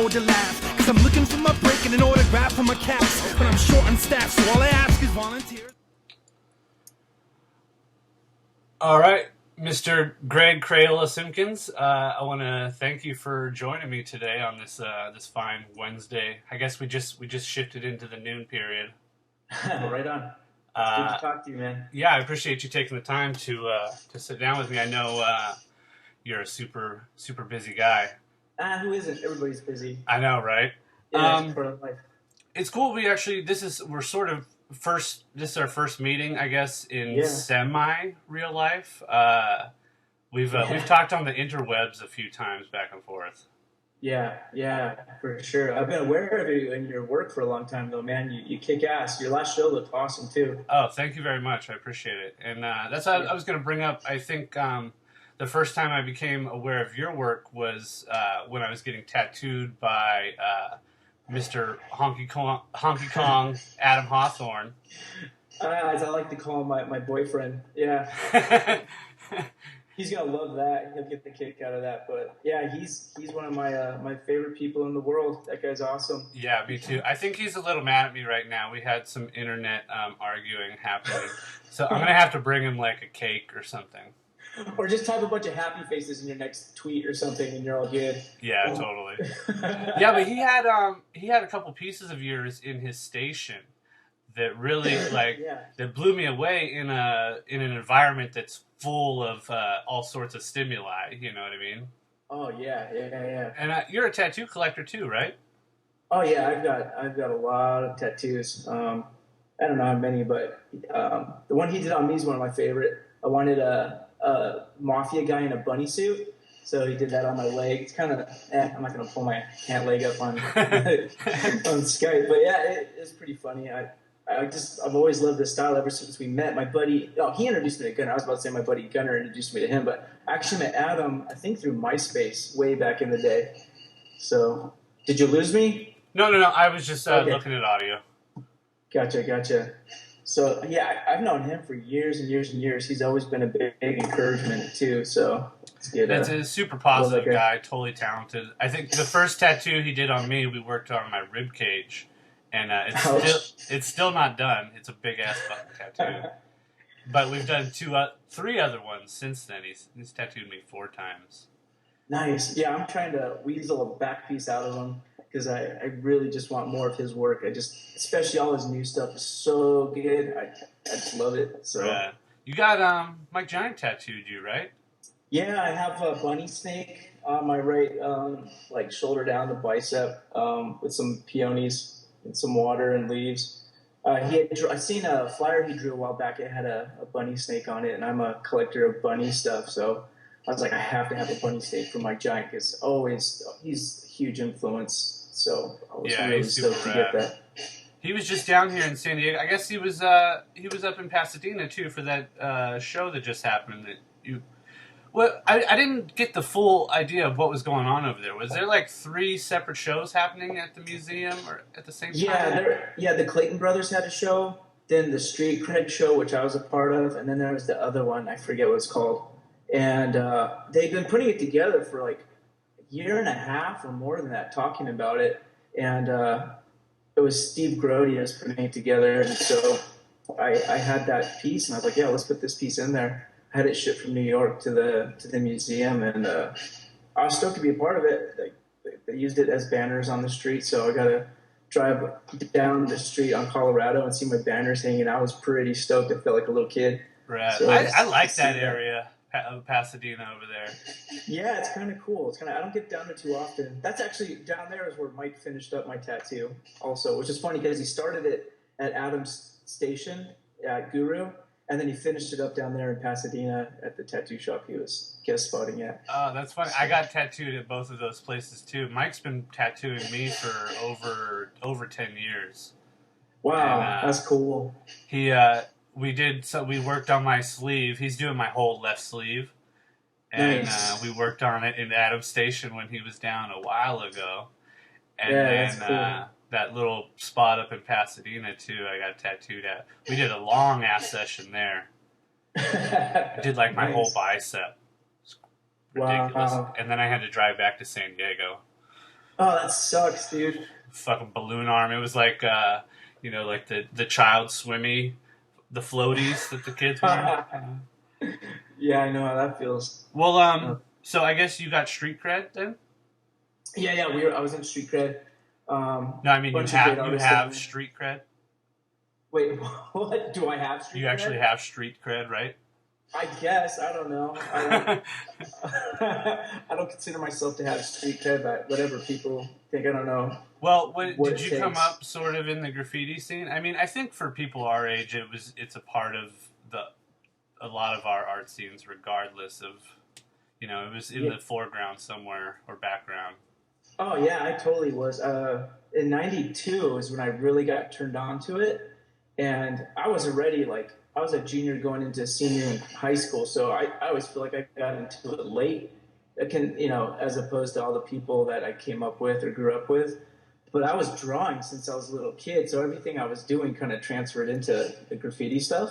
afford to laugh. Cause I'm looking for my break and an autograph for my cats. But I'm short on staff, so all I ask is volunteers. All right, Mr. Craola Simkins, I want to thank you for joining me today on this this fine Wednesday. I guess we just shifted into the noon period. Right on. It's good to talk to you, man. Yeah, I appreciate you taking the time to sit down with me. I know you're a super busy guy. Who isn't? Everybody's busy. I know, right? Yeah, it's part of life. It's cool. This is our first meeting, I guess, in semi real life. We've talked on the interwebs a few times back and forth. Yeah, for sure. I've been aware of you and your work for a long time, though, man. You kick ass. Your last show looked awesome too. Oh, thank you very much. I appreciate it. And that's what I was going to bring up. I think the first time I became aware of your work was when I was getting tattooed by Mr. Honky Kong Adam Hawthorne. As I like to call him, my boyfriend. Yeah. He's gonna love that. He'll get the kick out of that. But yeah, he's one of my favorite people in the world. That guy's awesome. Yeah, me too. I think he's a little mad at me right now. We had some internet arguing happening, so I'm gonna have to bring him like a cake or something. Or just type a bunch of happy faces in your next tweet or something, and you're all good. Yeah, totally. Yeah, but he had a couple pieces of yours in his station that really that blew me away in an environment that's full of all sorts of stimuli. You know what I mean? Oh yeah. And you're a tattoo collector too, right? Oh yeah, I've got a lot of tattoos. I don't know how many, but the one he did on me is one of my favorite. I wanted a mafia guy in a bunny suit, so he did that on my leg. It's kind of I'm not gonna pull my leg up on on Skype, but yeah, it's pretty funny. I've always loved this style ever since we met. My buddy, he introduced me to Gunner. I was about to say my buddy Gunner introduced me to him, but I actually met Adam, I think through MySpace way back in the day. So, did you lose me? No. I was just looking at audio. Gotcha. So, yeah, I've known him for years and years and years. He's always been a big encouragement, too, so it's good. That's a super positive guy, totally talented. I think the first tattoo he did on me, we worked on my rib cage. And it's still not done. It's a big-ass fucking tattoo. But we've done three other ones since then. He's tattooed me 4 times. Nice. Yeah, I'm trying to weasel a back piece out of him because I really just want more of his work. Especially all his new stuff is so good. I just love it. So yeah. You got Mike Giant tattooed you, right? Yeah, I have a bunny snake on my right shoulder down the bicep with some peonies. And some water and leaves. I seen a flyer he drew a while back. It had a bunny snake on it, and I'm a collector of bunny stuff. So I was like, I have to have a bunny snake for Mike Giant because he's a huge influence. So I was really stoked to get that. He was just down here in San Diego. I guess he was up in Pasadena too for that show that just happened. Well, I didn't get the full idea of what was going on over there. Was there like 3 separate shows happening at the museum or at the same time? Yeah, the Clayton brothers had a show, then the Street Cred show, which I was a part of, and then there was the other one. I forget what it's called. And they've been putting it together for like a year and a half or more than that, talking about it. And it was Steve Grodius putting it together. And so I had that piece, and I was like, yeah, let's put this piece in there. I had it shipped from New York to the museum, and I was stoked to be a part of it. They used it as banners on the street, so I got to drive down the street on Colorado and see my banners hanging out. I was pretty stoked. I felt like a little kid. Right. So I like that area of Pasadena over there. Yeah, it's kind of cool. I don't get down there too often. That's actually down there is where Mike finished up my tattoo also, which is funny because he started it at Adam's station at Guru. And then he finished it up down there in Pasadena at the tattoo shop he was guest spotting at. Oh, that's funny. I got tattooed at both of those places too. Mike's been tattooing me for over 10 years. Wow, and, that's cool. We worked on my sleeve. He's doing my whole left sleeve. And nice. We worked on it in Adam's station when he was down a while ago. And then cool. That little spot up in Pasadena, too, I got tattooed at. We did a long-ass session there. I did, like, my whole bicep. It's ridiculous. Wow. And then I had to drive back to San Diego. Oh, that sucks, dude. Fucking balloon arm. It was like, like the child swimmy, the floaties that the kids wear. Yeah, I know how that feels. Well, Uh, so I guess you got street cred then? yeah. I was in street cred. No, I mean Bunch of great you artists in have there. street cred. Wait, what? Do I have street You cred? actually have street cred, right? I guess I don't know. I don't. I don't consider myself to have street cred, but whatever people think, I don't know Well, what did it you come takes. up sort of in the graffiti scene? I mean, I think for people our age, it's a part of a lot of our art scenes, regardless of it was in Yeah. the foreground somewhere or background. Oh yeah, I totally was. In '92 is when I really got turned on to it, and I was already like I was a junior going into senior in high school, so I always feel like I got into it late. It can as opposed to all the people that I came up with or grew up with. But I was drawing since I was a little kid, so everything I was doing kind of transferred into the graffiti stuff.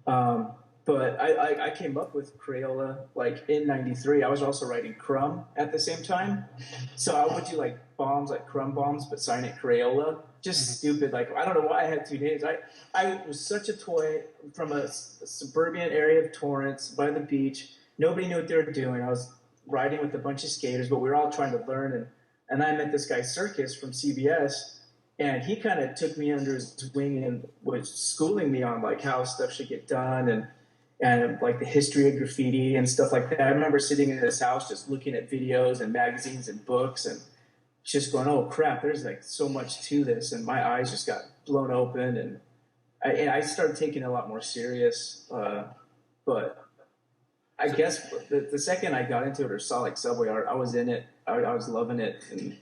Um, but I came up with Craola like in '93. I was also writing Crumb at the same time. So I would do like bombs, like Crumb bombs, but sign it Craola. Just stupid. Like, I don't know why I had two names. I was such a toy from a suburban area of Torrance by the beach. Nobody knew what they were doing. I was riding with a bunch of skaters, but we were all trying to learn. And I met this guy, Circus, from CBS, and he kind of took me under his wing and was schooling me on like how stuff should get done and like the history of graffiti and stuff like that. I remember sitting in his house just looking at videos and magazines and books and just going, oh crap, there's like so much to this. And my eyes just got blown open and I started taking it a lot more serious. But I guess the second I got into it or saw like subway art, I was in it. I was loving it and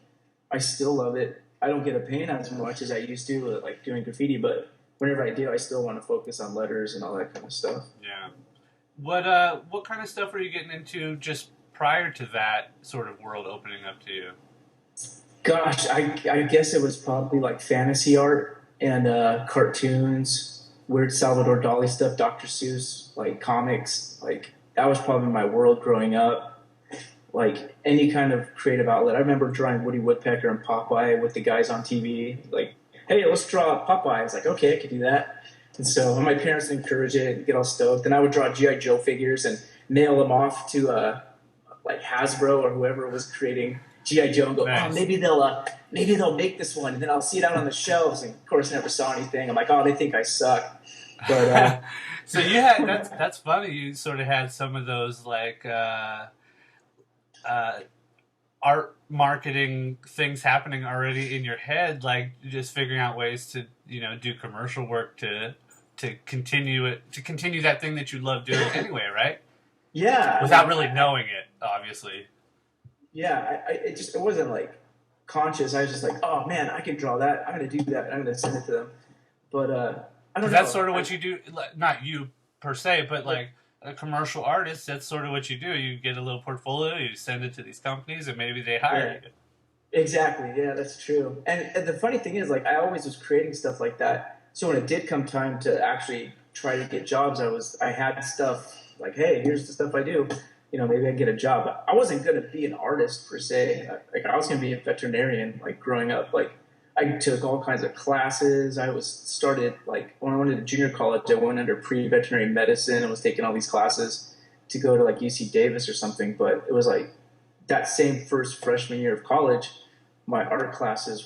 I still love it. I don't get to paint as much as I used to, like doing graffiti, but whenever I do, I still want to focus on letters and all that kind of stuff. Yeah. What kind of stuff were you getting into just prior to that sort of world opening up to you? Gosh, I guess it was probably like fantasy art and cartoons, weird Salvador Dali stuff, Dr. Seuss, like comics. Like that was probably my world growing up. Like any kind of creative outlet. I remember drawing Woody Woodpecker and Popeye with the guys on TV. Like, hey, let's draw Popeye. I was like, okay, I could do that. And so my parents encouraged it and get all stoked. And I would draw G.I. Joe figures and mail them off to like Hasbro or whoever was creating G.I. Joe and go, Nice. oh, maybe they'll make this one. And then I'll see it out on the shelves. And of course, I never saw anything. I'm like, oh, they think I suck. But So you had that's funny. You sort of had some of those like art marketing things happening already in your head, like just figuring out ways to do commercial work to continue that thing that you love doing anyway, right? yeah. Without really knowing it, obviously. Yeah, it wasn't like conscious. I was just like, oh man, I can draw that. I'm gonna do that. I'm gonna send it to them. But I don't know. That's sort of what you do. Not you per se, but like a commercial artist. That's sort of what you do. You get a little portfolio, you send it to these companies, and maybe they hire you. Exactly. Yeah, that's true. And the funny thing is, like, I always was creating stuff like that. So when it did come time to actually try to get jobs, I had stuff like, hey, here's the stuff I do. Maybe I can get a job. But I wasn't going to be an artist per se. Like, I was going to be a veterinarian. Like growing up, like I took all kinds of classes. I started like when I went to junior college, I went under pre-veterinary medicine and was taking all these classes to go to like UC Davis or something. But it was like that same first freshman year of college, my art classes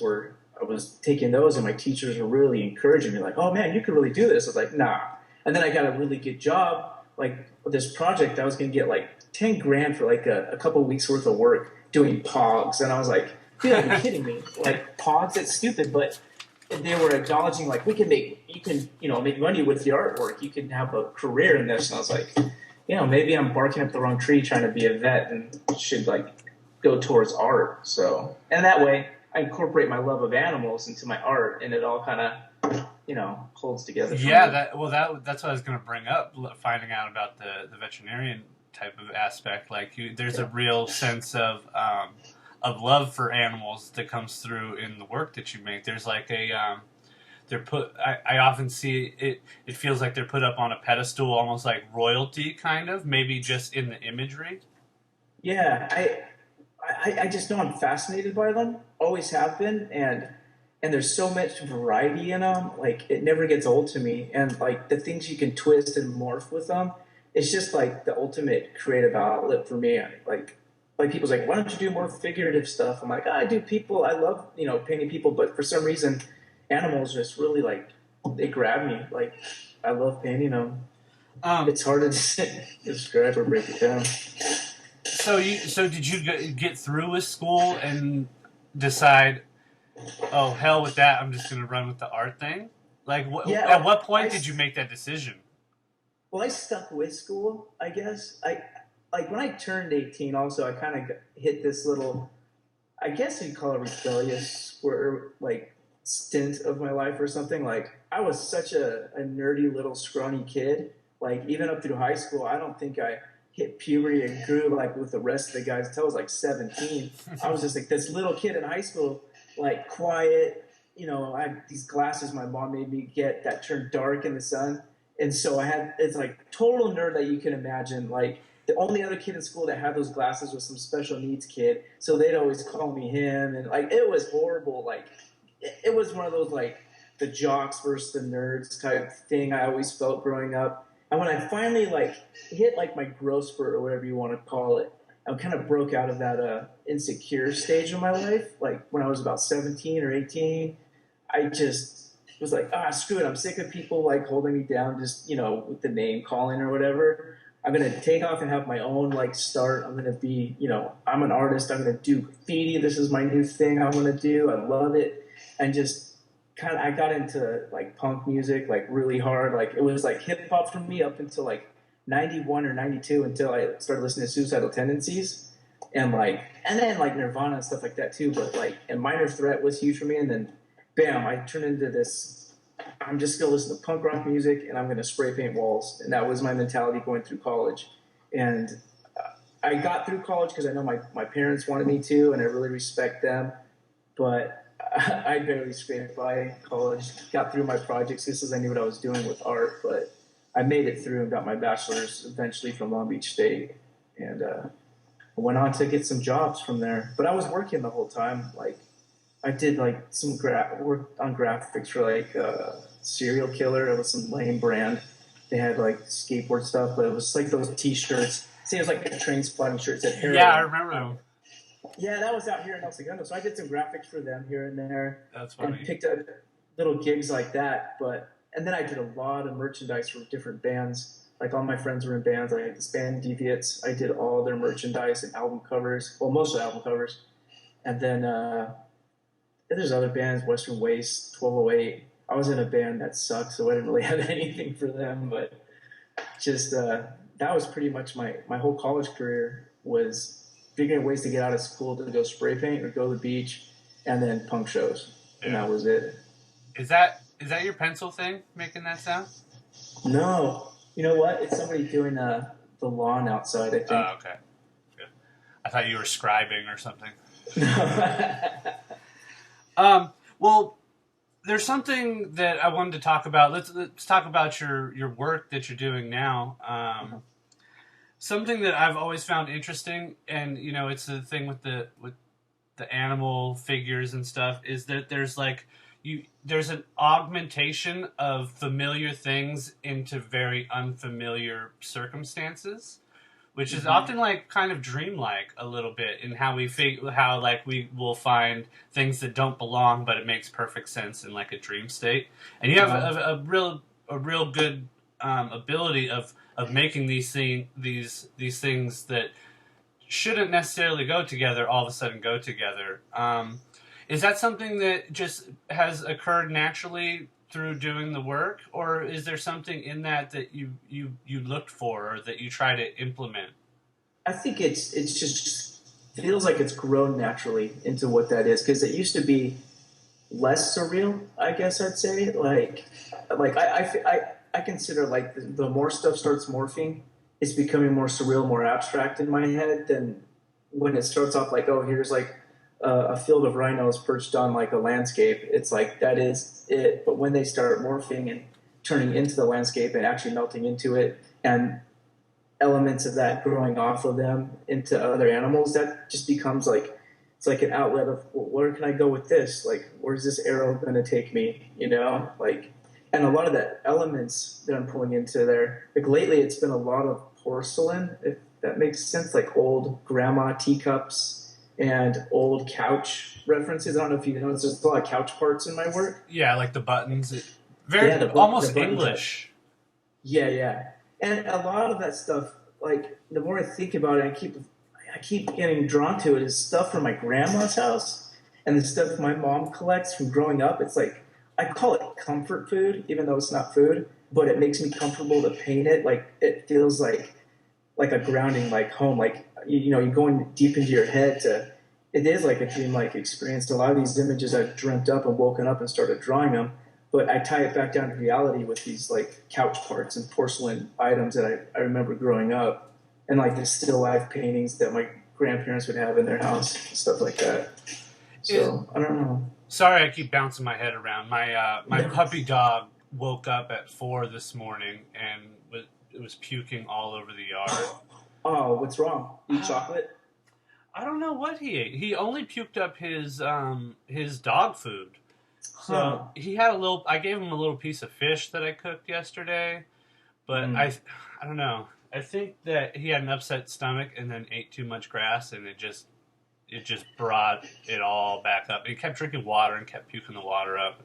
I was taking those and my teachers were really encouraging me like, oh man, you could really do this. I was like, nah. And then I got a really good job. Like this project, I was going to get like 10 grand for like a couple weeks worth of work doing pogs. And I was like, dude, are you kidding me? Like pods, it's stupid. But they were acknowledging like, you can make money with your artwork. You can have a career in this. And I was like, maybe I'm barking up the wrong tree trying to be a vet and should like go towards art. So, and that way I incorporate my love of animals into my art and it all kind of, holds together. Yeah, that's what I was going to bring up, finding out about the veterinarian type of aspect. Like there's a real sense of love for animals that comes through in the work that you make. There's like I often see it feels like they're put up on a pedestal, almost like royalty kind of, maybe just in the imagery. Yeah, I just know I'm fascinated by them, always have been, and there's so much variety in them. Like it never gets old to me, and like the things you can twist and morph with them, it's just like the ultimate creative outlet for me. Like people's like, why don't you do more figurative stuff? I'm like, I do people. I love painting people, but for some reason, animals just really like they grab me. Like I love painting them. It's hard to describe or break it down. So did you get through with school and decide, oh hell with that, I'm just going to run with the art thing? Like, at what point did you make that decision? Well, I stuck with school, I guess. Like when I turned 18, also I kind of hit this little, I guess you'd call it rebellious, like stint of my life or something. Like I was such a nerdy little scrawny kid. Like even up through high school, I don't think I hit puberty and grew like with the rest of the guys until I was like 17. I was just like this little kid in high school, like quiet. I had these glasses my mom made me get that turned dark in the sun. And so it's like total nerd that you can imagine. Like the only other kid in school that had those glasses was some special needs kid. So they'd always call me him. And like, it was horrible. Like it was one of those, like the jocks versus the nerds type thing I always felt growing up. And when I finally like hit like my growth spurt or whatever you want to call it, I kind of broke out of that insecure stage of my life. Like when I was about 17 or 18, I just was like, screw it. I'm sick of people like holding me down just, with the name calling or whatever. I'm going to take off and have my own like start. I'm going to be, I'm an artist. I'm going to do graffiti. This is my new thing I want to do. I love it. And just I got into like punk music like really hard. Like it was like hip hop for me up until like 91 or 92 until I started listening to Suicidal Tendencies and then like Nirvana and stuff like that too. But like, and Minor Threat was huge for me. And then bam, I turned into this, I'm just going to listen to punk rock music and I'm going to spray paint walls. And that was my mentality going through college. And I got through college because I know my parents wanted me to, and I really respect them. But I barely scraped by college, got through my projects just as I knew what I was doing with art. But I made it through and got my bachelor's eventually from Long Beach State. And I went on to get some jobs from there. But I was working the whole time. Like I did like some work on graphics for like Serial Killer. It was some lame brand. They had like skateboard stuff, but it was like those T-shirts. See, it was like a train spotting shirt that heroin. Yeah, I remember them. Yeah, that was out here in El Segundo. So I did some graphics for them here and there. That's funny. And picked up little gigs like that. And then I did a lot of merchandise for different bands. Like all my friends were in bands. I had this band Deviates. I did all their merchandise and album covers. Well, most of the album covers. And then there's other bands, Western Waste, 1208. I was in a band that sucked, so I didn't really have anything for them. But just that was pretty much my whole college career was figuring ways to get out of school to go spray paint or go to the beach, and then punk shows. Yeah. And that was it. Is that your pencil thing making that sound? No. You know what? It's somebody doing the lawn outside, I think. Oh, okay. Good. I thought you were scribing or something. Well, there's something that I wanted to talk about. Let's talk about your work that you're doing now. Something that I've always found interesting, and it's the thing with the animal figures and stuff, is that there's an augmentation of familiar things into very unfamiliar circumstances, which is often like kind of dreamlike a little bit in how we will find things that don't belong, but it makes perfect sense in like a dream state. And you have a real good ability of making these things that shouldn't necessarily go together all of a sudden go together. Is that something that just has occurred naturally through doing the work, or is there something in that you looked for or that you try to implement? I think it's just feels like it's grown naturally into what that is, because it used to be less surreal, I guess I'd say. Like I consider like the more stuff starts morphing, it's becoming more surreal, more abstract in my head than when it starts off like, oh, here's like a field of rhinos perched on like a landscape. It's like that is it. But when they start morphing and turning into the landscape and actually melting into it, and elements of that growing off of them into other animals, that just becomes like, it's like an outlet of, well, where can I go with this? Like, where's this arrow going to take me? You know, like, and a lot of the elements that I'm pulling into there, like lately it's been a lot of porcelain, if that makes sense, like old grandma teacups and old couch references. I don't know if you notice, there's a lot of couch parts in my work. Yeah, like the buttons. Almost the English. Yeah. And a lot of that stuff, like, the more I think about it, I keep getting drawn to it, is stuff from my grandma's house and the stuff my mom collects from growing up. It's like, I call it comfort food, even though it's not food, but it makes me comfortable to paint it. Like, it feels like a grounding, like home, like, you know, you're going deep into your head it is like a dream-like experience. A lot of these images I've dreamt up and woken up and started drawing them, but I tie it back down to reality with these like couch parts and porcelain items that I remember growing up, and like the still life paintings that my grandparents would have in their house, stuff like that. So I don't know. Sorry, I keep bouncing my head around. My puppy dog woke up at 4 this morning and it was puking all over the yard. Oh, what's wrong? Eat chocolate? I don't know what he ate. He only puked up his dog food. So he had I gave him a little piece of fish that I cooked yesterday, but I don't know. I think that he had an upset stomach and then ate too much grass, and it just brought it all back up. He kept drinking water and kept puking the water up.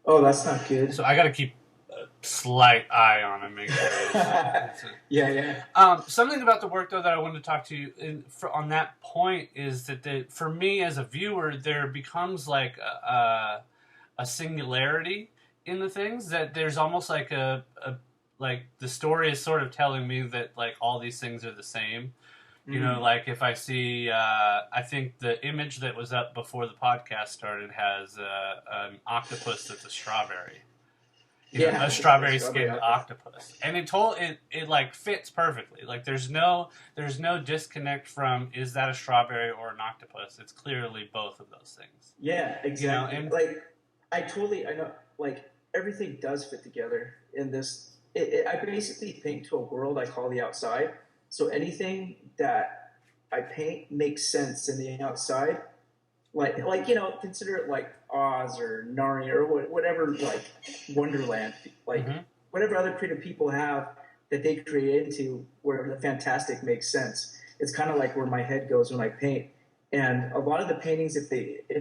Oh, that's not good. So I got to keep a slight eye on him. Make sure Yeah. Something about the work, though, that I wanted to talk to you on that point is that for me as a viewer, there becomes like a singularity in the things, that there's almost like like the story is sort of telling me that like all these things are the same. You know, like if I see, I think the image that was up before the podcast started has an octopus that's a strawberry. A strawberry skinned octopus, and it like fits perfectly. Like there's no disconnect from, is that a strawberry or an octopus? It's clearly both of those things. Yeah, exactly. You know, and like I know, like everything does fit together in this. I basically paint to a world I call the outside. So anything that I paint makes sense in the outside. Like you know, consider it like Oz or Narnia or whatever, like Wonderland, like whatever other creative people have that they create into where the fantastic makes sense. It's kind of like where my head goes when I paint. And a lot of the paintings, if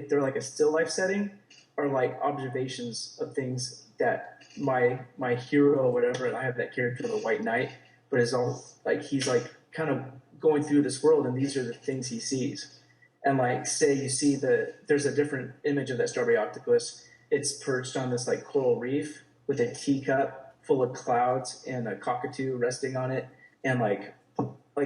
they're like a still life setting, are like observations of things that my hero or whatever, and I have that character, the White Knight, but it's all like he's like kind of going through this world, and these are the things he sees. And like, say you see there's a different image of that strawberry octopus. It's perched on this like coral reef with a teacup full of clouds and a cockatoo resting on it, and like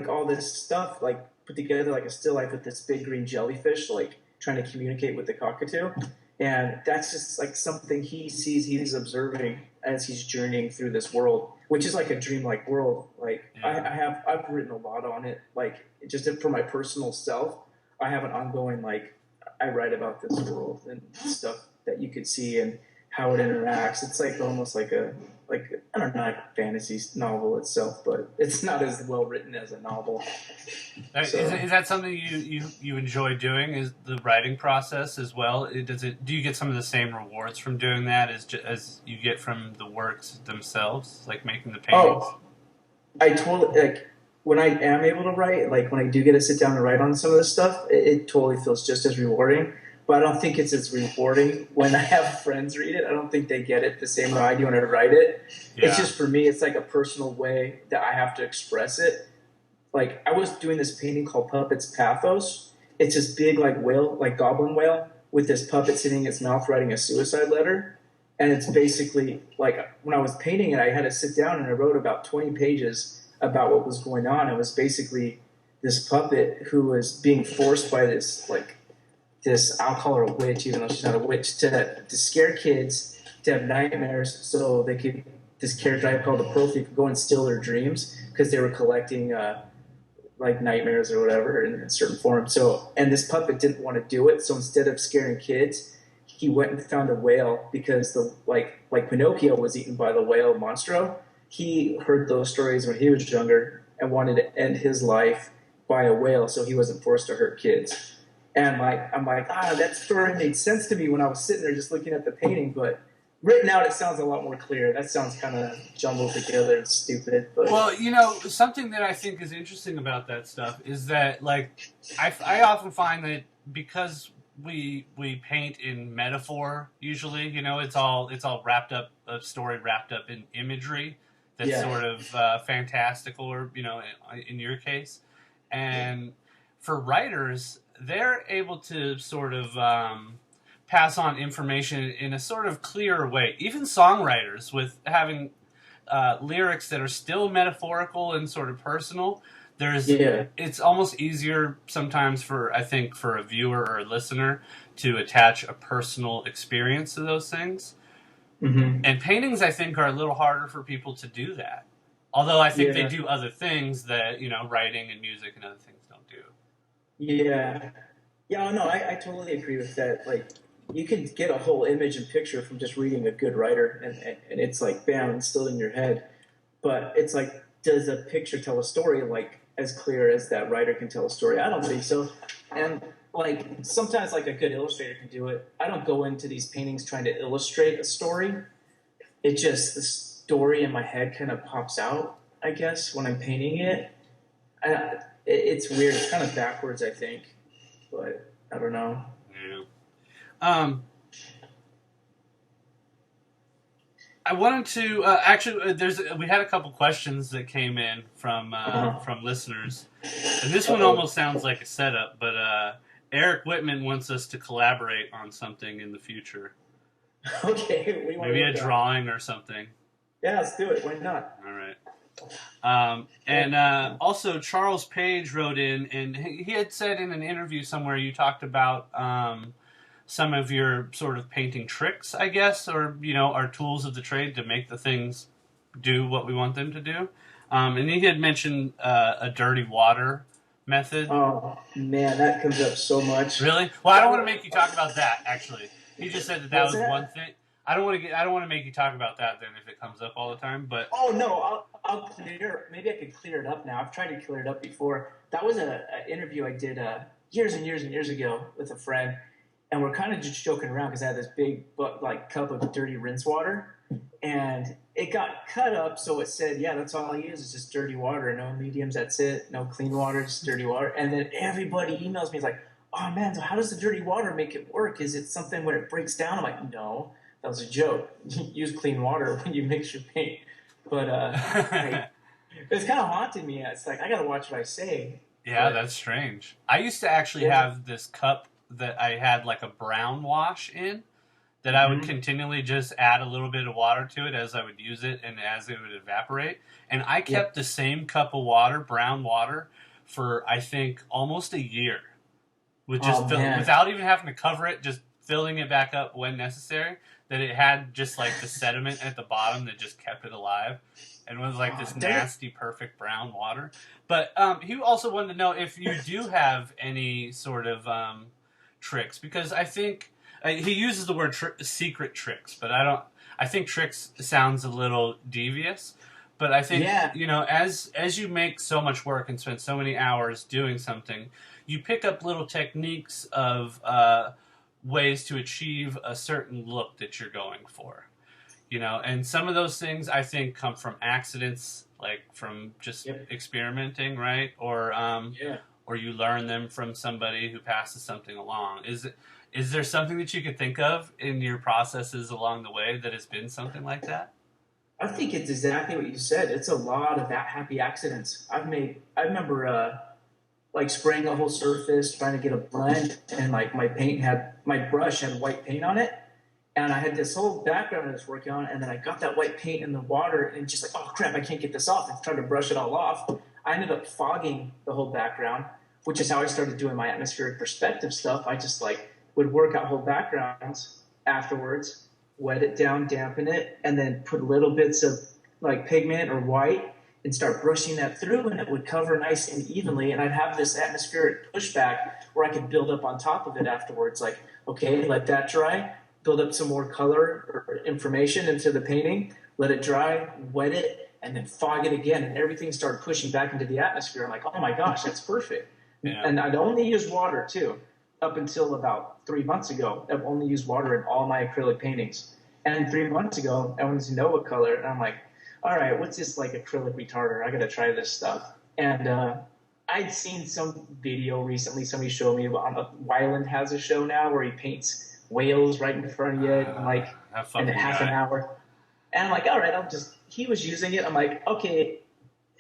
all this stuff like put together like a still life with this big green jellyfish like trying to communicate with the cockatoo. And that's just like something he sees, he's observing as he's journeying through this world, which is like a dreamlike world. Like I've written a lot on it, like just for my personal self. I have an ongoing, like, I write about this world and stuff that you could see and how it interacts. It's like almost like I don't know, like a fantasy novel itself, but it's not as well written as a novel. So, is that something you enjoy doing? Is the writing process as well? Do you get some of the same rewards from doing that as you get from the works themselves, like making the paintings? Oh, I totally, like, when I am able to write, like when I do get to sit down and write on some of this stuff, it totally feels just as rewarding. But I don't think it's as rewarding when I have friends read it. I don't think they get it the same way I do when I write it. Yeah. It's just, for me, it's like a personal way that I have to express it. Like, I was doing this painting called Puppet's Pathos. It's this big, like, whale, like goblin whale, with this puppet sitting in its mouth writing a suicide letter. And it's basically, like, when I was painting it, I had to sit down and I wrote about 20 pages about what was going on. It was basically this puppet who was being forced by this, like, I'll call her a witch, even though she's not a witch, to scare kids, to have nightmares, so they could, this character I called the Prophet, could go and steal their dreams, because they were collecting, like, nightmares or whatever in a certain form. So, and this puppet didn't want to do it, so instead of scaring kids, he went and found a whale, because like Pinocchio was eaten by the whale Monstro. He heard those stories when he was younger, and wanted to end his life by a whale so he wasn't forced to hurt kids. And I'm like, that story made sense to me when I was sitting there just looking at the painting, but written out, it sounds a lot more clear. That sounds kind of jumbled together and stupid. But. Well, something that I think is interesting about that stuff is that, like, I often find that because we paint in metaphor, usually, it's all wrapped up, a story wrapped up in imagery that's sort of fantastical, or, in your case. And for writers, they're able to sort of pass on information in a sort of clearer way. Even songwriters, with having lyrics that are still metaphorical and sort of personal, it's almost easier sometimes for a viewer or a listener to attach a personal experience to those things. Mm-hmm. And paintings, I think, are a little harder for people to do that. Although I think they do other things that, writing and music and other things don't do. Yeah. Yeah, no, I totally agree with that. Like, you can get a whole image and picture from just reading a good writer, and it's like, bam, instilled in your head. But it's like, does a picture tell a story like as clear as that writer can tell a story? I don't think so. And like, sometimes like a good illustrator can do it. I don't go into these paintings trying to illustrate a story. It just, the story in my head kind of pops out, I guess, when I'm painting it. It's weird. It's kind of backwards, I think. But I don't know. Yeah. I wanted to actually. We had a couple questions that came in from listeners, and this one almost sounds like a setup. But Eric Whitman wants us to collaborate on something in the future. Okay, maybe a drawing or something. Yeah, let's do it. Why not? All right. And also Charles Page wrote in, and he had said in an interview somewhere you talked about some of your sort of painting tricks, I guess, or, our tools of the trade to make the things do what we want them to do. And he had mentioned a dirty water method. Oh, man, that comes up so much. Really? Well, I don't want to make you talk about that, actually. He just said that was one thing. I don't want to make you talk about that then if it comes up all the time. But I'll clear. Maybe I could clear it up now. I've tried to clear it up before. That was an interview I did years and years and years ago with a friend, and we're kind of just joking around because I had this big cup of dirty rinse water, and it got cut up so it said, yeah, that's all I use is just dirty water, no mediums, that's it, no clean water, just dirty water. And then everybody emails me, it's like, oh man, so how does the dirty water make it work? Is it something where it breaks down? I'm like, no. That was a joke. Use clean water when you mix your paint. But it's kind of haunting me. It's like, I got to watch what I say. Yeah, that's strange. I used to actually have this cup that I had like a brown wash in that I would continually just add a little bit of water to it as I would use it and as it would evaporate. And I kept the same cup of water, brown water, for I think almost a year. With just without even having to cover it, just filling it back up when necessary. That it had just like the sediment at the bottom that just kept it alive, and was like this nasty, perfect brown water. But he also wanted to know if you do have any sort of tricks, because I think he uses the word secret tricks, but I don't. I think tricks sounds a little devious, but I think as you make so much work and spend so many hours doing something, you pick up little techniques of ways to achieve a certain look that you're going for, and some of those things I think come from accidents, like from just experimenting, right? Or or you learn them from somebody who passes something along. Is there something that you could think of in your processes along the way that has been something like that? I think it's exactly what you said. It's a lot of that happy accidents. I remember like spraying a whole surface, trying to get a blend, and like my brush had white paint on it, and I had this whole background I was working on, and then I got that white paint in the water, and just like, oh crap, I can't get this off. I tried to brush it all off. I ended up fogging the whole background, which is how I started doing my atmospheric perspective stuff. I just like would work out whole backgrounds afterwards, wet it down, dampen it, and then put little bits of like pigment or white and start brushing that through, and it would cover nice and evenly, and I'd have this atmospheric pushback where I could build up on top of it afterwards. Like, okay, let that dry, build up some more color or information into the painting, let it dry, wet it, and then fog it again, and everything started pushing back into the atmosphere. I'm like, oh my gosh, that's perfect. Yeah. And I'd only used water too, up until about 3 months ago. I've only used water in all my acrylic paintings. And 3 months ago, I wanted to know what color, and I'm like, all right, what's this like acrylic retarder? I got to try this stuff. And I'd seen some video recently. Somebody showed me Wyland has a show now where he paints whales right in front of you in like in half an hour. And I'm like, all right, he was using it. I'm like, okay,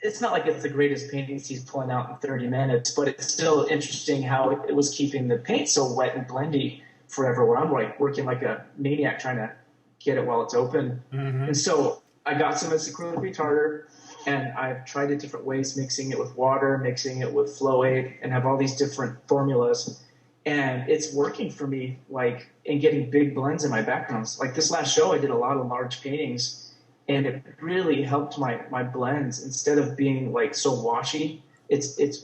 it's not like it's the greatest paintings he's pulling out in 30 minutes, but it's still interesting how it was keeping the paint so wet and blendy forever, where I'm like working like a maniac trying to get it while it's open. Mm-hmm. And so I got some of this acrylic retarder, and I've tried it different ways, mixing it with water, mixing it with flow aid, and have all these different formulas. And it's working for me, like in getting big blends in my backgrounds. Like this last show, I did a lot of large paintings, and it really helped my blends. Instead of being like so washy,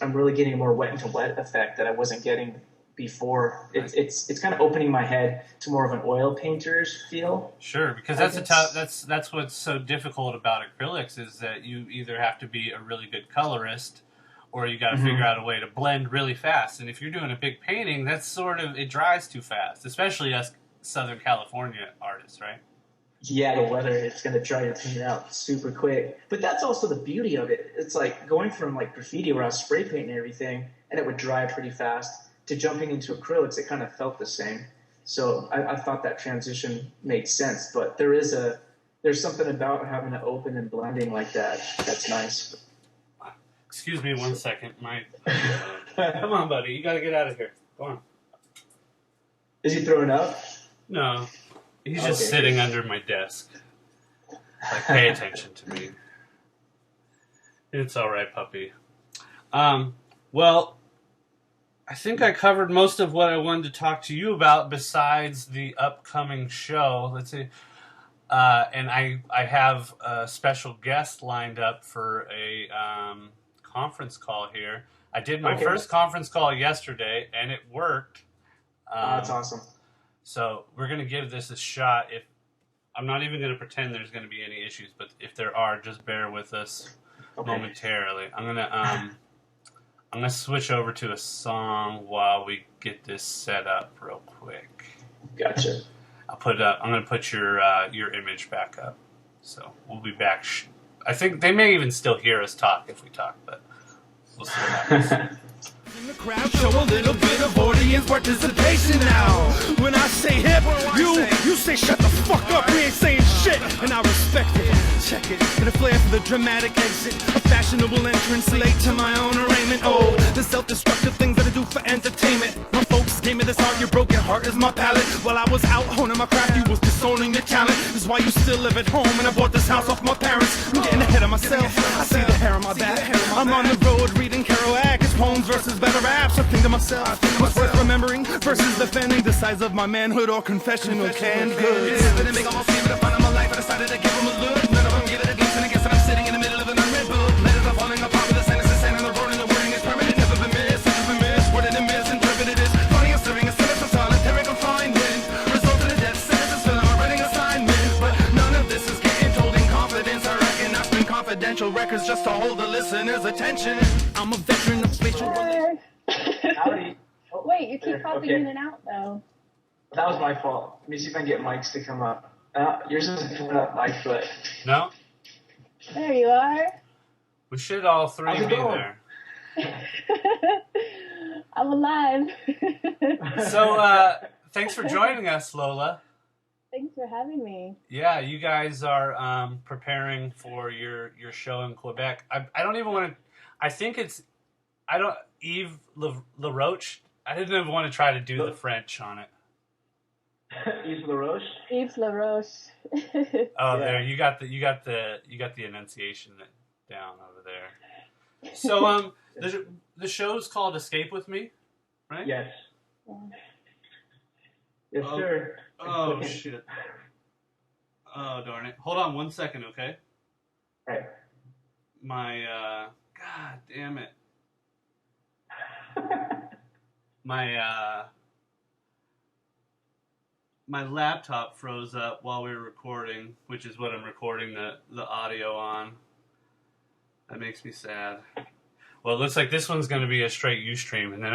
I'm really getting a more wet into wet effect that I wasn't getting before. It's kind of opening my head to more of an oil painter's feel. Sure, because that's what's so difficult about acrylics is that you either have to be a really good colorist, or you got to figure out a way to blend really fast. And if you're doing a big painting, that's it dries too fast, especially us Southern California artists, right? Yeah, the weather, it's going to dry your paint out super quick. But that's also the beauty of it. It's like going from like graffiti where I was spray painting everything and it would dry pretty fast to jumping into acrylics. It kind of felt the same. So I thought that transition made sense. But there's something about having it open and blending like that that's nice. Excuse me 1 second. Come on, buddy. You got to get out of here. Go on. Is he throwing up? No. He's just sitting under my desk. Like, pay attention to me. It's all right, puppy. Well, I think I covered most of what I wanted to talk to you about besides the upcoming show. Let's see. And I have a special guest lined up for a conference call here. I did my first conference call yesterday, and it worked. That's awesome. So we're going to give this a shot. I'm not even going to pretend there's going to be any issues, but if there are, just bear with us momentarily. I'm going to switch over to a song while we get this set up real quick. Gotcha. I'm going to put your image back up. So we'll be back. I think they may even still hear us talk if we talk, but we'll see what happens. In the crowd, show a little bit of audience participation now. When I say hip, you say shut the fuck up. We ain't saying shit, and I respect it. Check it, in a flair for the dramatic exit, a fashionable entrance, late to my own arraignment. Oh, the self-destructive things that I do for entertainment. My folks gave me this art, your broken heart is my palate. While I was out honing my craft, you was disowning your talent. This is why you still live at home, and I bought this house off my parents. I'm getting ahead of myself, I see the hair on my back. I'm on the road reading Craola, it's poems versus better raps. I think to myself, what's worth remembering versus defending the size of my manhood or confessional canned goods. Didn't make almost give it a fun of my life. I decided to give them a look. None of them give it a glance, and I guess that I'm sitting in the middle of an unread book. Letters are falling apart with the sentences and the wording, the wording is permanent. Never been missed, never been misworded and misinterpreted. Is funny, I'm serving a sentence of solitary confinement. Result in a death sentence, filling my writing assignment. But none of this is getting told in confidence. I reckon I spend confidential records just to hold the listener's attention. I'm a veteran of spatial relations. Howdy. Oh, wait, you keep popping in and out, though. That was my fault. Let me see if I can get mics to come up. Yours isn't coming up, Mike, but... No? There you are. We should all three be there. I'm alive. So, thanks for joining us, Lola. Thanks for having me. Yeah, you guys are preparing for your show in Quebec. I don't even want to... I think it's... Yves LaRoche. I didn't even want to try to do the French on it. Yves LaRoche. Yves LaRoche. Oh, there you got the enunciation down over there. So the show's called Escape with Me, right? Yes. Yes, sir. Oh shit. Oh darn it! Hold on 1 second, okay? Right. My God damn it. My laptop froze up while we were recording, which is what I'm recording the audio on. That makes me sad. Well, it looks like this one's going to be a straight Ustream, and then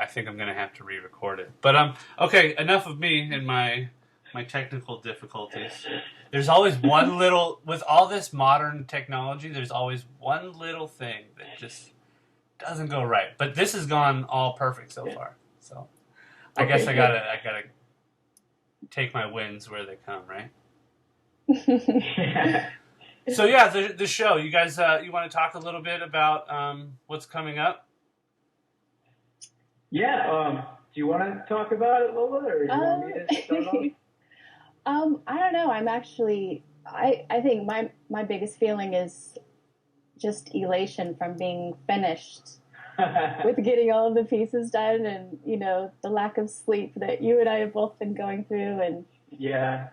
I think I'm going to have to re-record it. But okay, enough of me and my technical difficulties. There's always one little, with all this modern technology, there's always one little thing that just doesn't go right. But this has gone all perfect so far. So I guess I gotta take my wins where they come, right? So yeah, the show. You guys, you want to talk a little bit about what's coming up? Yeah. Do you want to talk about it, Lola, or do you want me to start off? I don't know. I'm actually. I think my biggest feeling is just elation from being finished with getting all of the pieces done, and the lack of sleep that you and I have both been going through, and yeah.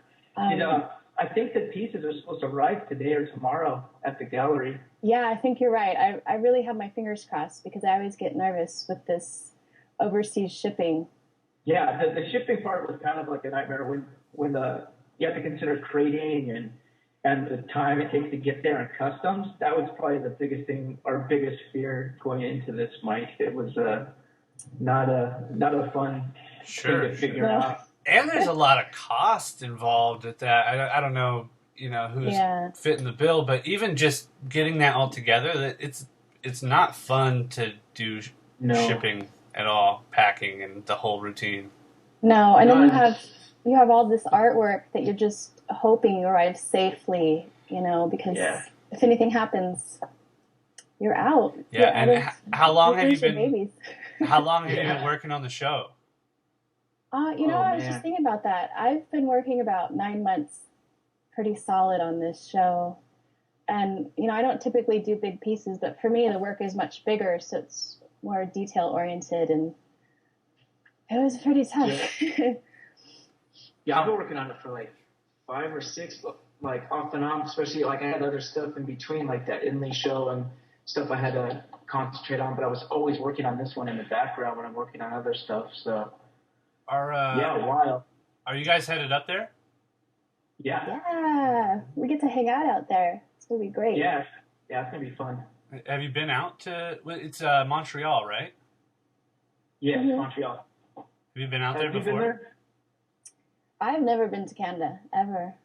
I think the pieces are supposed to arrive today or tomorrow at the gallery. Yeah, I think you're right. I really have my fingers crossed because I always get nervous with this overseas shipping. Yeah, the shipping part was kind of like a nightmare when you have to consider crating and the time it takes to get there and customs. That was probably the biggest thing, our biggest fear going into this, Mike. It was not a fun thing to figure out. And there's a lot of cost involved at that. I don't know, who's fitting the bill, but even just getting that all together, it's not fun to do shipping at all, packing and the whole routine. No, and then you have all this artwork that you're just hoping arrives safely, because if anything happens, you're out. Yeah, and how long have you been? How long have you been working on the show? I was just thinking about that. I've been working about 9 months pretty solid on this show. And, I don't typically do big pieces, but for me, the work is much bigger, so it's more detail-oriented, and it was pretty tough. Yeah, I've been working on it for like 5 or 6, like off and on, especially like I had other stuff in between, like that inlay show and stuff I had to concentrate on, but I was always working on this one in the background when I'm working on other stuff, so... a while. Are you guys headed up there? Yeah. Yeah, we get to hang out there. It's gonna be great. Yeah, it's gonna be fun. Have you been out to? It's Montreal, right? Yeah, Montreal. Have you been out there before? Been there? I've never been to Canada ever.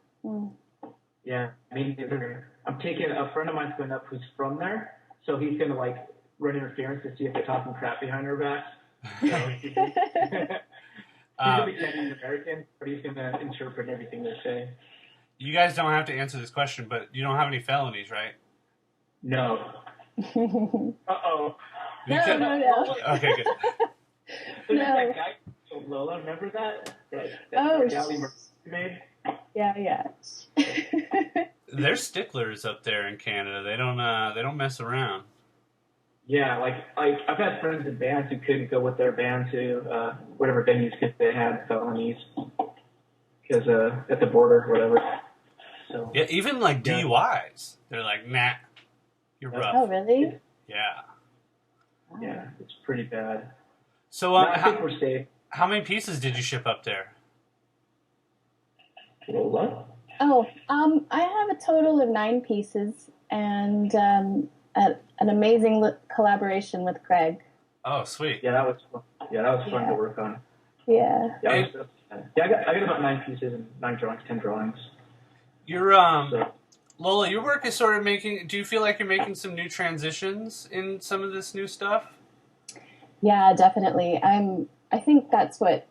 Yeah, me neither. I'm taking a friend of mine's going up who's from there, so he's gonna like run interference to see if they're talking crap behind our backs. He's going to be Canadian American, but he's going to interpret everything they say. You guys don't have to answer this question, but you don't have any felonies, right? No. Uh-oh. No. Okay, good. So that guy, Lola, remember that? That galley made? Yeah. They're sticklers up there in Canada. They don't mess around. Yeah, like I've had friends in bands who couldn't go with their band to whatever venues because they had felonies because at the border or whatever. So yeah, even like DUIs, they're like, nah, you're rough. Oh, really? Yeah. Yeah, it's pretty bad. So I think we're safe. How many pieces did you ship up there? Lola? Oh, I have a total of 9 pieces, and an amazing collaboration with Craig. Oh, sweet. Yeah, that was fun. Yeah, that was fun to work on. Yeah. I got about 9 pieces and 9 drawings, 10 drawings. Your Lola, your work is sort of making. Do you feel like you're making some new transitions in some of this new stuff? Yeah, definitely. I think that's what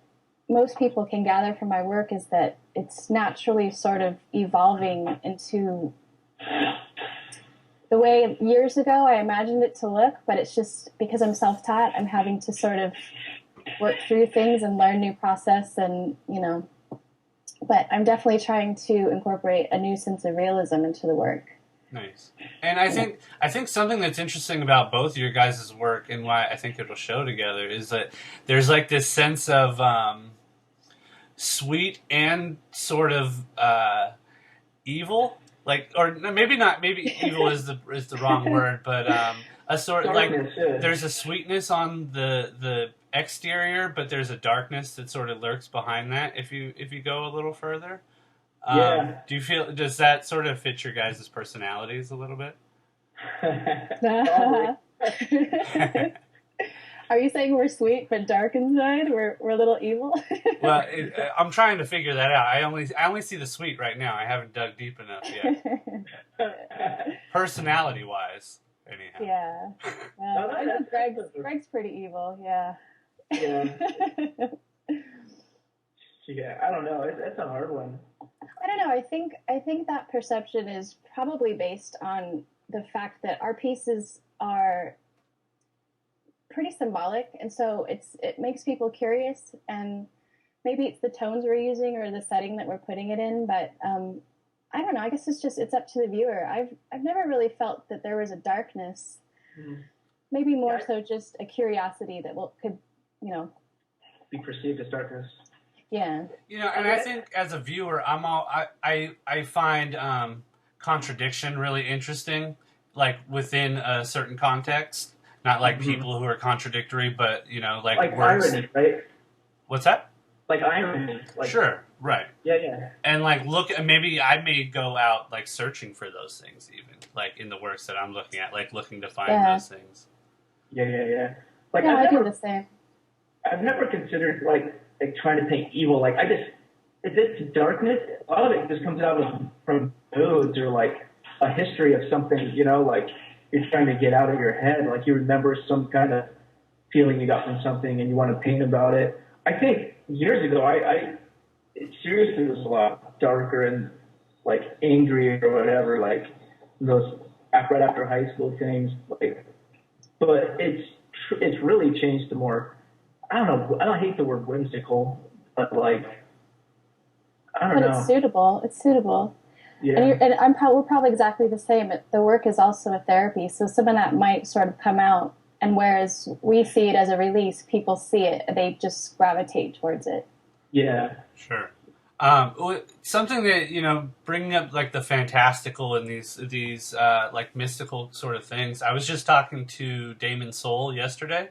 most people can gather from my work is that it's naturally sort of evolving into the way years ago I imagined it to look, but it's just because I'm self-taught, I'm having to sort of work through things and learn new process and, but I'm definitely trying to incorporate a new sense of realism into the work. Nice. And I think something that's interesting about both of your guys' work and why I think it'll show together is that there's like this sense of sweet and sort of evil. Like, or maybe not. Maybe evil is the wrong word, but a sort of like there's a sweetness on the exterior, but there's a darkness that sort of lurks behind that. If you go a little further, Yeah. Does that sort of fit your guys' personalities a little bit? Are you saying we're sweet but dark inside? We're a little evil? Well, I'm trying to figure that out. I only see the sweet right now. I haven't dug deep enough yet. Personality wise, anyhow. Yeah. I know Greg's pretty evil. Yeah. Yeah. Yeah. I don't know. It's a hard one. I don't know. I think that perception is probably based on the fact that our pieces are pretty symbolic, and so it makes people curious, and maybe it's the tones we're using or the setting that we're putting it in, but I don't know. I guess it's up to the viewer. I've never really felt that there was a darkness. Mm-hmm. Maybe more so just a curiosity that could be perceived as darkness. Yeah. And I think as a viewer, I find contradiction really interesting, like within a certain context. Not like people who are contradictory, but like words. Irony, right? What's that? Like irony. Sure, right. Yeah. And like maybe I may go out like searching for those things, even like in the works that I'm looking at, like looking to find those things. Yeah. Like I do the same. I've never considered like trying to paint evil. Like if it's darkness, a lot of it just comes out from moods or like a history of something, like you're trying to get out of your head. Like you remember some kind of feeling you got from something and you want to paint about it. I think years ago, it seriously was a lot darker and like angry or whatever, like those right after high school things. Like, but it's really changed to more. I don't know. I don't hate the word whimsical, but like I don't know. But it's suitable. It's suitable. Yeah. And we're probably exactly the same. The work is also a therapy, so some of that might sort of come out. And whereas we see it as a release, people see it, they just gravitate towards it. Yeah. Sure. Something that, bringing up like the fantastical and these like mystical sort of things. I was just talking to Damon Soul yesterday,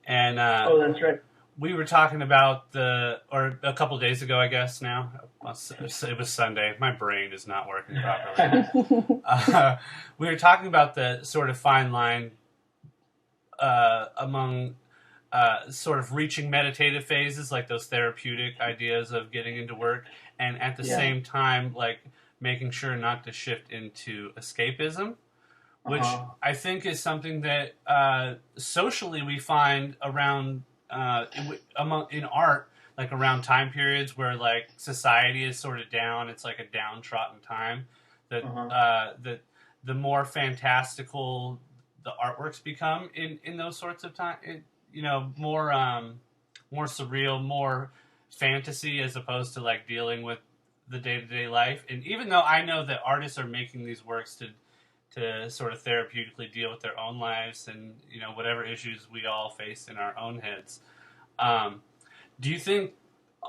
and oh, that's right. We were talking about or a couple days ago, I guess now. It was Sunday. My brain is not working properly. We were talking about the sort of fine line among sort of reaching meditative phases, like those therapeutic ideas of getting into work, and at the same time, like making sure not to shift into escapism, which I think is something that socially we find around in art, like around time periods where like society is sort of down. It's like a downtrodden time. That that the more fantastical the artworks become in those sorts of time, more surreal, more fantasy as opposed to like dealing with the day-to-day life. And even though I know that artists are making these works to sort of therapeutically deal with their own lives and whatever issues we all face in our own heads, do you think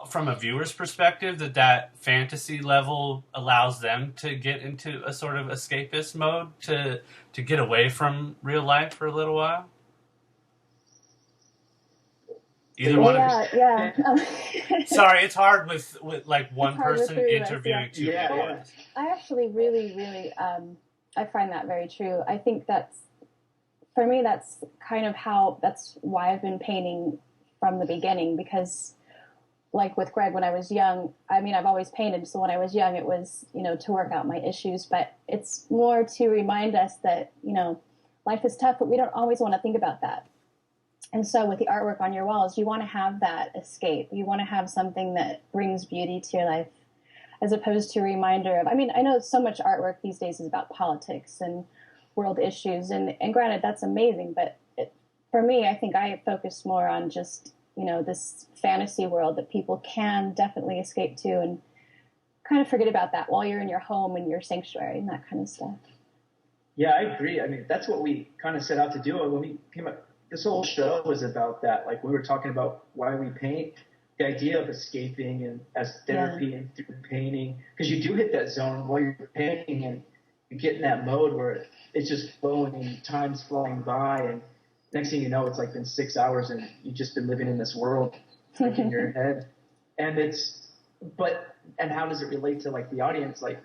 from a viewer's perspective that fantasy level allows them to get into a sort of escapist mode to get away from real life for a little while? Either one. Yeah. Sorry, it's hard with like one person interviewing two people. Yeah. I actually really, really, I find that very true. I think for me, that's kind of that's why I've been painting from the beginning, because like with Greg, when I was young, I mean, I've always painted. So when I was young, it was, to work out my issues, but it's more to remind us that, life is tough, but we don't always want to think about that. And so with the artwork on your walls, you want to have that escape. You want to have something that brings beauty to your life, as opposed to a reminder of, I mean, I know so much artwork these days is about politics and world issues. And granted, that's amazing. But for me, I think I focus more on just, this fantasy world that people can definitely escape to and kind of forget about that while you're in your home and your sanctuary and that kind of stuff. Yeah, I agree. I mean, that's what we kind of set out to do when we came up. This whole show was about that. Like we were talking about why we paint, the idea of escaping and as therapy and through painting, because you do hit that zone while you're painting and you get in that mode where it's just flowing and time's flying by, and next thing you know, it's like been 6 hours and you've just been living in this world like in your head. And and how does it relate to like the audience? Like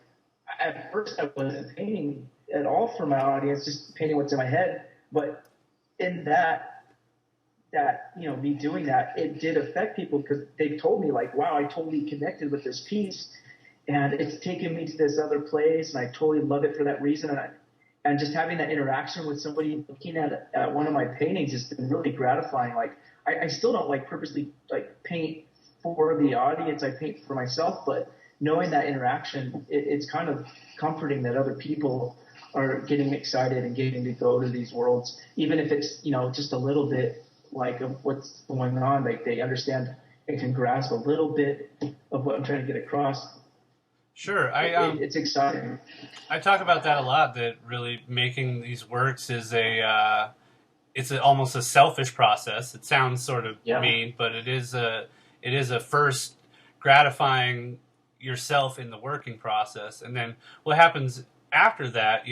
at first I wasn't painting at all for my audience, just painting what's in my head. But in that me doing that, it did affect people because they told me like, wow, I totally connected with this piece, and it's taken me to this other place, and I totally love it for that reason. And just having that interaction with somebody looking at one of my paintings has been really gratifying. Like I still don't like purposely like paint for the audience. I paint for myself, but knowing that interaction, it's kind of comforting that other people are getting excited and getting to go to these worlds, even if it's just a little bit like of what's going on. Like they understand and can grasp a little bit of what I'm trying to get across. Sure, it's exciting. I talk about that a lot. That really making these works is almost a selfish process. It sounds sort of mean, but it is a first gratifying yourself in the working process, and then what happens after that,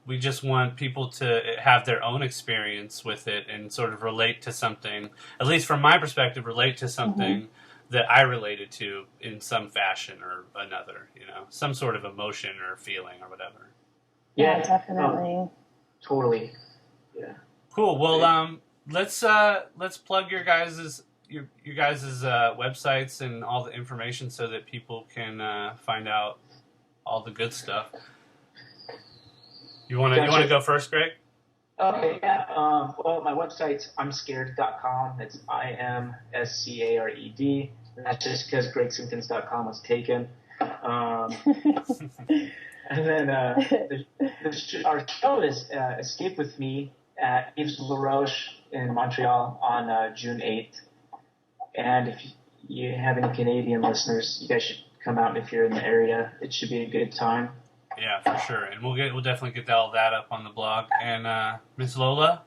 we just want people to have their own experience with it and sort of relate to something, at least from my perspective, relate to something that I related to in some fashion or another, some sort of emotion or feeling or whatever. Yeah, definitely. Totally. Yeah. Cool. Well, let's plug your guys' websites and all the information so that people can find out all the good stuff. You want to go first, Greg? Okay, yeah. Well, my website's imscared.com. It's IMSCARED. And that's just because GregSimkins.com was taken. And then our show is Escape With Me at Yves Laroche in Montreal on June 8th. And if you have any Canadian listeners, you guys should come out if you're in the area. It should be a good time. Yeah, for sure. And we'll definitely get all that up on the blog. And Miss Lola?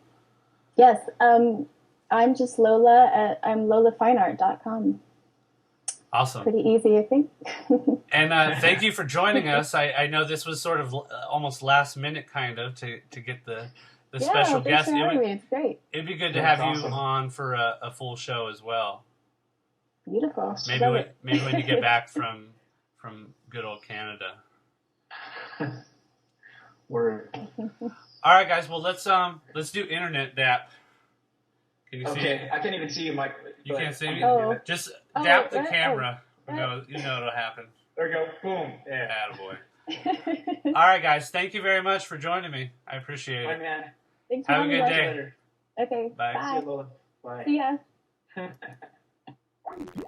Yes, I'm just Lola. I'm lolafineart.com. Awesome. Pretty easy, I think. And thank you for joining us. I know this was sort of almost last minute kind of to get the special guest. It's great. It'd be good to have you on for a full show as well. Beautiful. Maybe when you get back from good old Canada. Word. All right, guys. Well, let's do internet dap. Can you see? Okay, I can't even see you, Mike. You can't see me. Just Oh, dap the right. camera. Oh, You know what'll happen. There we go. Boom. Yeah. Attaboy. All right, guys. Thank you very much for joining me. I appreciate Bye, it. man. Thanks for Have a having good us. day. Later. Okay. Bye. See you, Lola. Bye. See ya.